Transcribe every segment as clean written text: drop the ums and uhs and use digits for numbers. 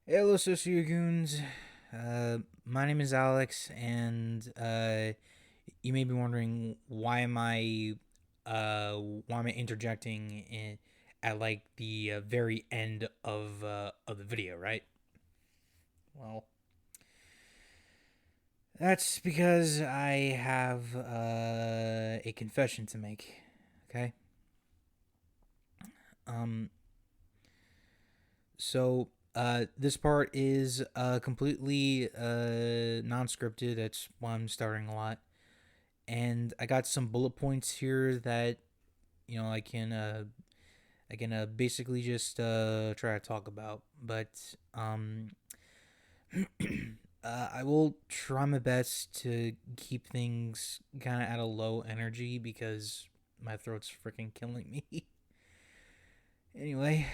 Hello, Sociogoons. My name is Alex, and you may be wondering why am I interjecting at like the very end of the video, right? Well, that's because I have a confession to make. Okay. Um. This part is completely non-scripted. That's why I'm starting a lot, and I got some bullet points here that I can basically just try to talk about. But I will try my best to keep things kind of at a low energy because my throat's freaking killing me. Anyway,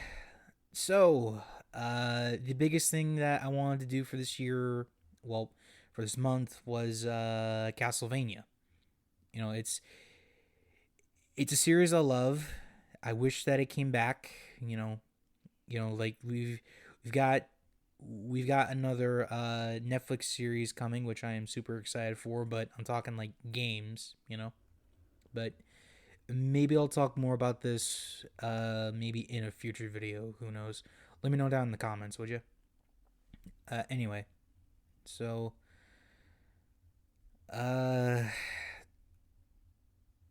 so, the biggest thing that I wanted to do for this year, well, for this month, was Castlevania. You know, it's a series I love. I wish that it came back. Like we've got another Netflix series coming, which I am super excited for. But I'm talking like games, But maybe I'll talk more about this maybe in a future video. Who knows? Let me know down in the comments, would you? Anyway, so uh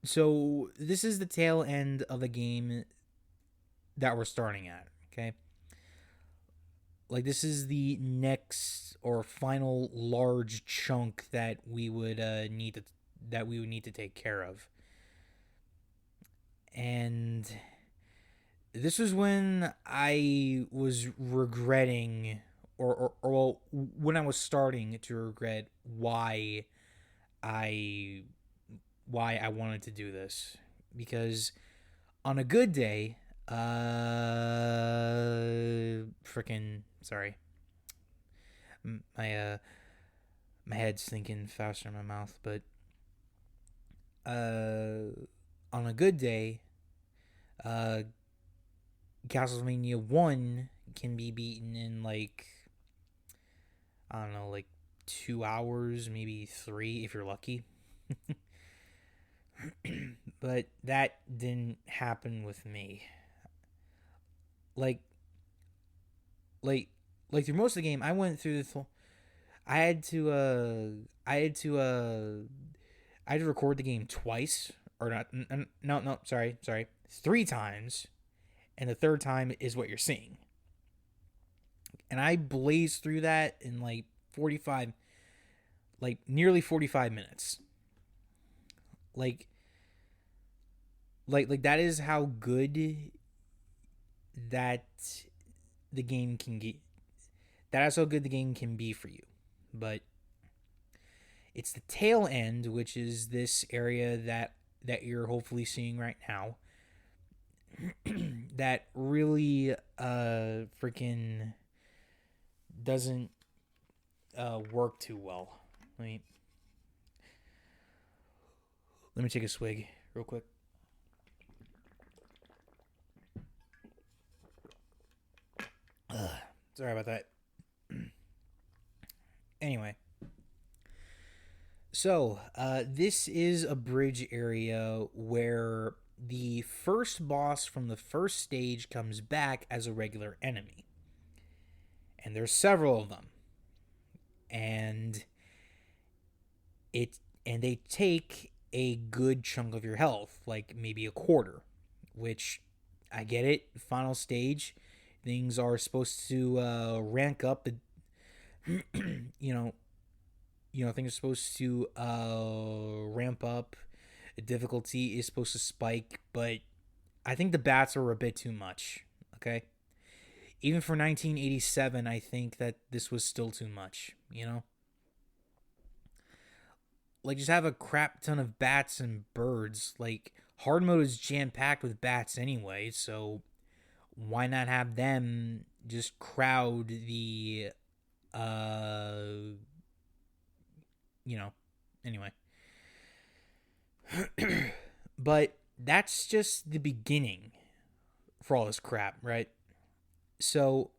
so this is the tail end of the game that we're starting at, okay? Like this is the next or final large chunk that we would need to take care of. And this was when I was regretting, or well, when I was starting to regret I why I wanted to do this, because on a good day, freaking sorry, my my head's thinking faster in my mouth, but uh, on a good day, uh, Castlevania 1 can be beaten in like, I don't know, like 2 hours, maybe three if you're lucky. But that didn't happen with me. Like, like, like through most of the game, I went through this whole. I had to, I had to, I had to record the game twice, or not? No, sorry, 3 times, and the third time is what you're seeing. And I blazed through that in like 45, like nearly 45 minutes. Like, like that is how good that the game can get. That is how good the game can be for you. But It's the tail end, which is this area that you're hopefully seeing right now, that really freaking doesn't work too well. Let me let me take a swig real quick. Sorry about that. Anyway, so this is a bridge area where the first boss from the first stage comes back as a regular enemy, and there's several of them, and they take a good chunk of your health, like maybe a quarter, which I get it. Final stage, things are supposed to rank up. You know, things are supposed to ramp up. The difficulty is supposed to spike, but I think the bats are a bit too much. Okay, even for 1987, I think that this was still too much. Like, just have a crap ton of bats and birds. Like, hard mode is jam packed with bats anyway, so why not have them just crowd the anyway. But that's just the beginning for all this crap, right? So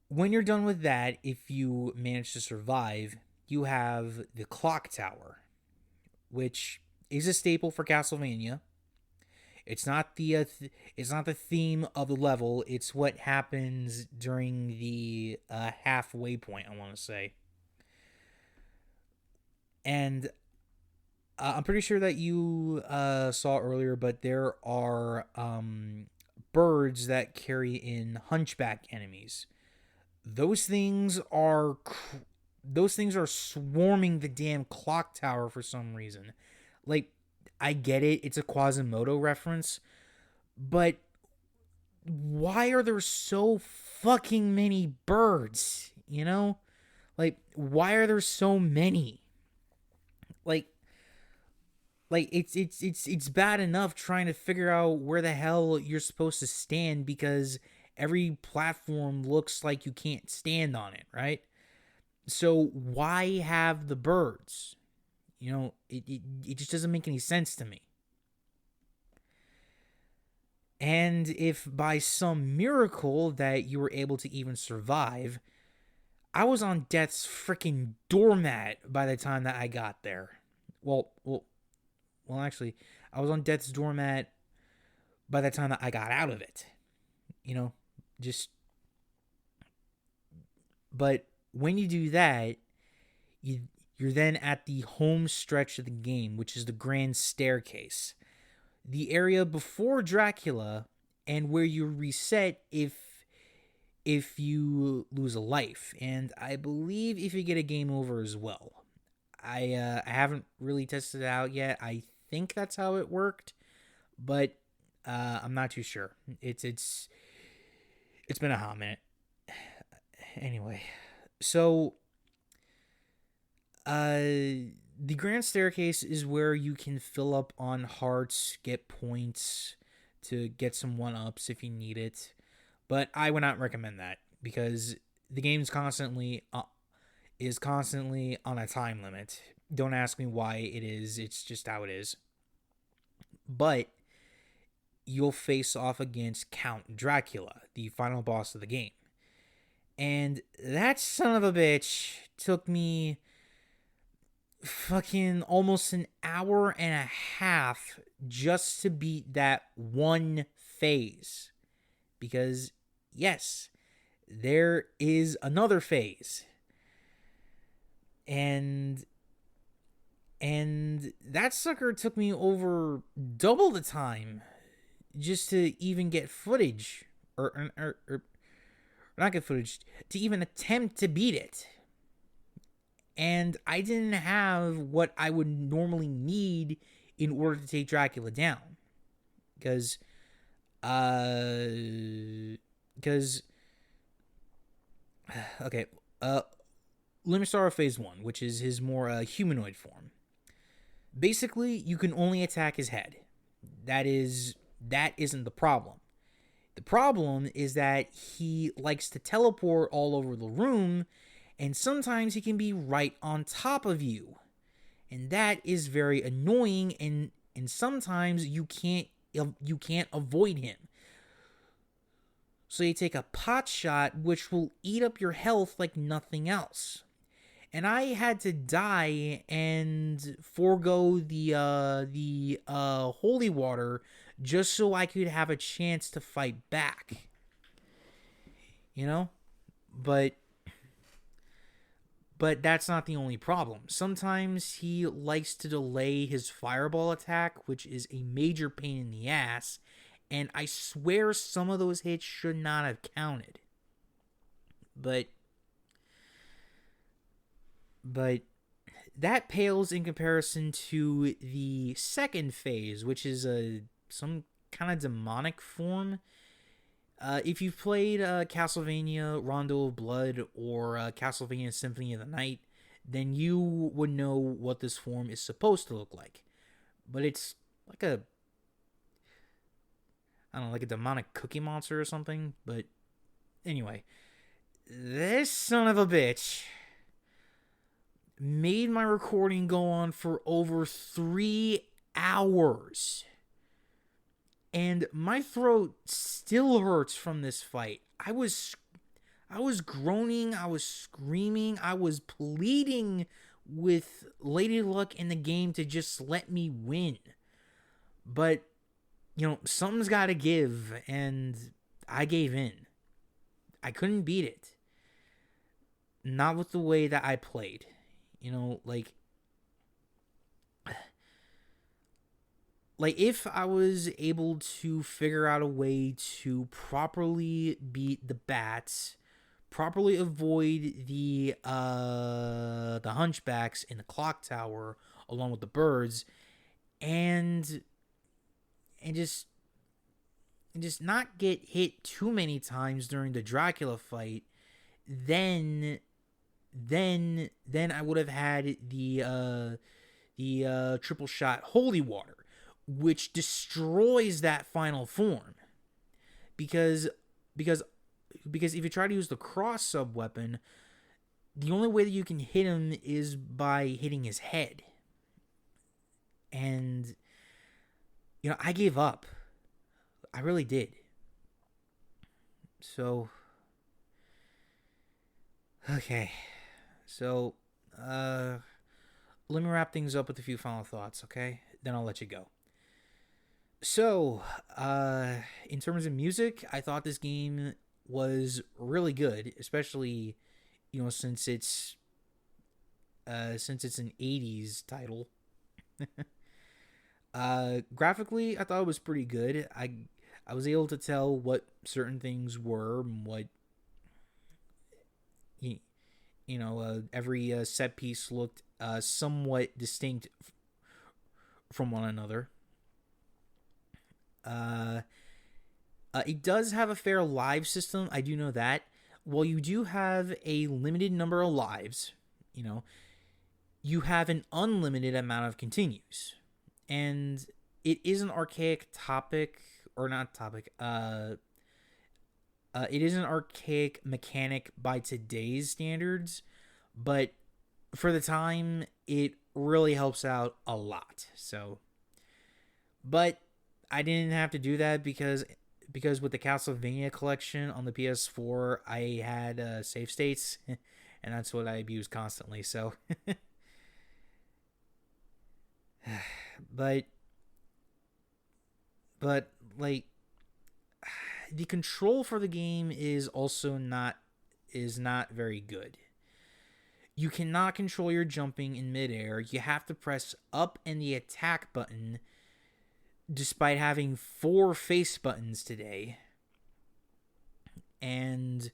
when you're done with that, if you manage to survive, you have the clock tower, which is a staple for Castlevania. It's not the it's not the theme of the level. It's what happens during the halfway point, I want to say. And I'm pretty sure that you saw earlier, but there are birds that carry in hunchback enemies. Those things are swarming the damn clock tower for some reason. Like, I get it, it's a Quasimodo reference, but why are there so fucking many birds? Like, why are there so many? Like it's bad enough trying to figure out where the hell you're supposed to stand, because every platform looks like you can't stand on it, right? So why have the birds? It just doesn't make any sense to me. And if by some miracle that you were able to even survive, I was on death's freaking doormat by the time that I got there. Well, actually, I was on death's doormat by the time that I got out of it. Just. But when you do that, you're then at the home stretch of the game, which is the Grand Staircase, the area before Dracula, and where you reset if you lose a life, and I believe if you get a game over as well. I haven't really tested it out yet. I think that's how it worked, but I'm not too sure. It's been a hot minute. Anyway, so the Grand Staircase is where you can fill up on hearts, get points to get some 1-ups if you need it. But I would not recommend that, because the game's constantly on a time limit. Don't ask me why it is. It's just how it is. But you'll face off against Count Dracula, the final boss of the game. And that son of a bitch took me fucking almost an hour and a half just to beat that one phase. Because, yes, there is another phase. And that sucker took me over double the time just to even get footage, or not get footage, to even attempt to beat it. And I didn't have what I would normally need in order to take Dracula down. Because okay, let me start with phase one, which is his more humanoid form. Basically, you can only attack his head. That isn't the problem. The problem is that he likes to teleport all over the room, and sometimes he can be right on top of you. And that is very annoying, and sometimes you can't avoid him. So you take a pot shot, which will eat up your health like nothing else. And I had to die and forego the holy water just so I could have a chance to fight back. You know, but that's not the only problem. Sometimes he likes to delay his fireball attack, which is a major pain in the ass. And I swear some of those hits should not have counted. But that pales in comparison to the second phase, which is some kind of demonic form. If you've played Castlevania Rondo of Blood or Castlevania Symphony of the Night, then you would know what this form is supposed to look like. But it's like a demonic cookie monster or something. But anyway, this son of a bitch made my recording go on for over 3 hours. And my throat still hurts from this fight. I was groaning, I was screaming, I was pleading with Lady Luck in the game to just let me win. But, something's got to give, and I gave in. I couldn't beat it. Not with the way that I played. Like if I was able to figure out a way to properly beat the bats, properly avoid the hunchbacks in the clock tower along with the birds, and just not get hit too many times during the Dracula fight, then I would have had the triple shot holy water, which destroys that final form. Because if you try to use the cross sub weapon, the only way that you can hit him is by hitting his head. And I gave up. I really did. So okay. So let me wrap things up with a few final thoughts, okay? Then I'll let you go. So, in terms of music, I thought this game was really good, especially, since it's an 80s title. Graphically, I thought it was pretty good. I was able to tell what certain things were and what, every set piece looked somewhat distinct from one another. It does have a fair live system. I do know that. While you do have a limited number of lives, you have an unlimited amount of continues. And it is an archaic topic, or not topic, it is an archaic mechanic by today's standards, but for the time, it really helps out a lot. So, but I didn't have to do that because with the Castlevania collection on the PS4, I had save states, and that's what I abused constantly. So, but like, the control for the game is also not very good. You cannot control your jumping in midair. You have to press up and the attack button, despite having 4 face buttons today. And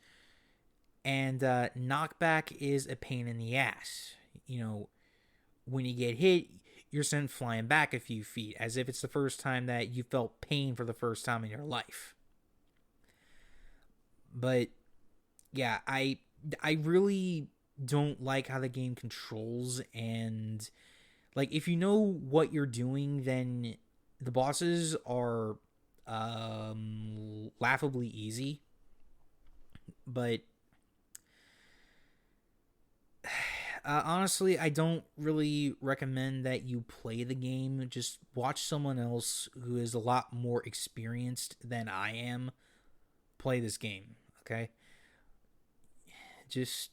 knockback is a pain in the ass. When you get hit, you're sent flying back a few feet, as if it's the first time that you felt pain for the first time in your life. But yeah, I really don't like how the game controls, and like if you know what you're doing, then the bosses are laughably easy. But honestly, I don't really recommend that you play the game. Just watch someone else who is a lot more experienced than I am play this game. Okay, just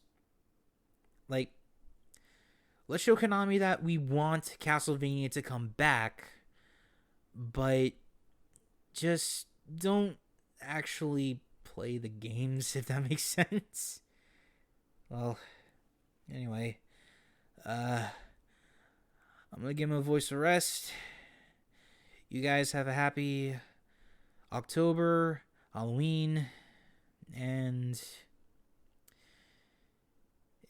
like let's show Konami that we want Castlevania to come back, but just don't actually play the games, if that makes sense. Well, anyway, I'm gonna give my voice a rest. You guys have a happy October, Halloween, and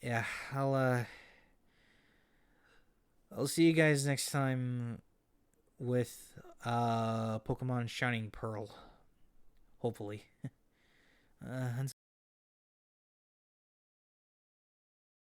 yeah, I'll see you guys next time with Pokemon Shining Pearl. Hopefully. Until